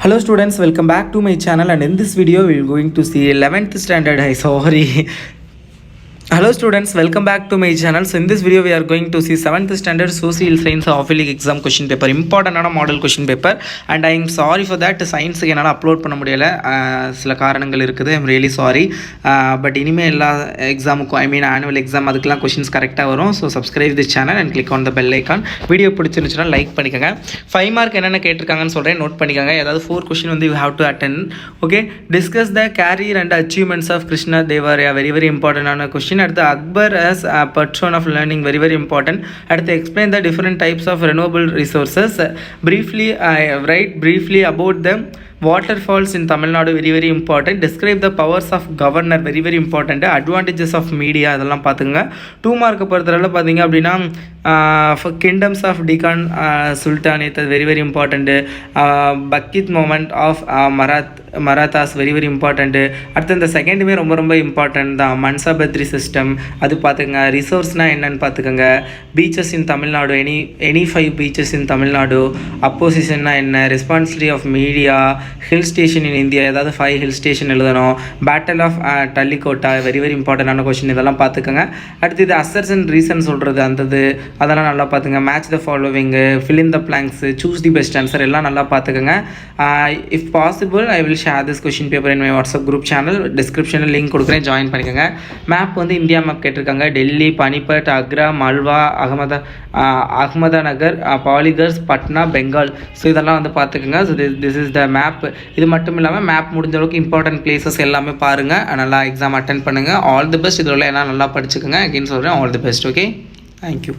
Hello students, welcome back to my channel, and in this video we are going to see 11th standard. Hello students, welcome back to my channel. So in this video we are going to see 7th standard social science affiliate exam question paper, important model question paper, and I am sorry for that. Science என்னால் upload பண்ண முடியல, சில காரணங்கள் இருக்குது. I am really sorry. But இனிமேல் எல்லா எக்ஸாமுக்கும் annual exam அதுக்கெல்லாம் questions கரெக்டாக வரும். So subscribe this channel and click on the bell icon. Video பிடிச்சிருந்துச்சுன்னா லைக் பண்ணிக்கோங்க. 5 மார்க் என்னென்ன கேட்டிருக்காங்கன்னு சொல்கிறேன், நோட் பண்ணிக்கோங்க. ஏதாவது 4 கொஷின் வந்து you have to attend. Okay, discuss the career and achievements of Krishna Devaraya, very very இம்பார்ட்டண்டான கொஷின். அடுத்து Akbar as a patron of learning, very very important. அடுத்து explain the different types of renewable resources. Briefly write briefly about them. Waterfalls in Tamil Nadu, very very important. Describe the powers of governor, very very important. Advantages of media, அதெல்லாம் பார்த்துங்க. 2 mark பொறுத்தவரை பார்த்தீங்க அப்படின்னா kingdoms of Deccan sultanate, very very important. Bhakti movement of Marathas, very very important. அடுத்து இந்த செகண்டுமே ரொம்ப ரொம்ப important தான். மன்சாபத்ரி சிஸ்டம் அது பார்த்துக்கங்க. ரிசோர்ஸ்னால் என்னென்னு பார்த்துக்கோங்க. Beaches in Tamil Nadu, any 5 beaches in Tamil Nadu. அப்போசிஷன்னா என்ன, responsibility of media, hill station in India, ஏதாவது 5 ஹில் ஸ்டேஷன் எழுதணும். Battle of Talikota, very very இம்பார்ட்டண்டான கொஸ்டின், இதெல்லாம் பார்த்துக்கோங்க. அடுத்து இது அசர்ஸ் அண்ட் ரீசன் சொல்கிறது, அந்தது அதெல்லாம் நல்லா பார்த்துங்க. Match the following, fill in the blanks, choose the best answer, எல்லாம் நல்லா பார்த்துக்கோங்க. If possible I will share this question paper in my WhatsApp group channel. டிஸ்கிரிப்ஷனில் லிங்க் கொடுக்குறேன், ஜாயின் பண்ணிக்கோங்க. மேப் வந்து இந்தியா மேப் கேட்டிருக்காங்க. டெல்லி, பனிபட், அக்ரா, மல்வா, அகமதாநகர், பாலிகர்ஸ், பட்னா, பெங்கால். ஸோ இதெல்லாம் வந்து பார்த்துக்கோங்க. So this is the map. இது மட்டும் இல்லாமல் மேப் முடிஞ்ச அளவுக்கு இம்பார்ட்டன்ட் பிளேசஸ் எல்லாமே பாருங்கள். நல்லா எக்ஸாம் அட்டென்ட் பண்ணுங்கள். All the best. இதில் எல்லாம் நல்லா படிச்சுக்கோங்க. அகெயின் சொல்கிறேன், all the best. Okay, thank you.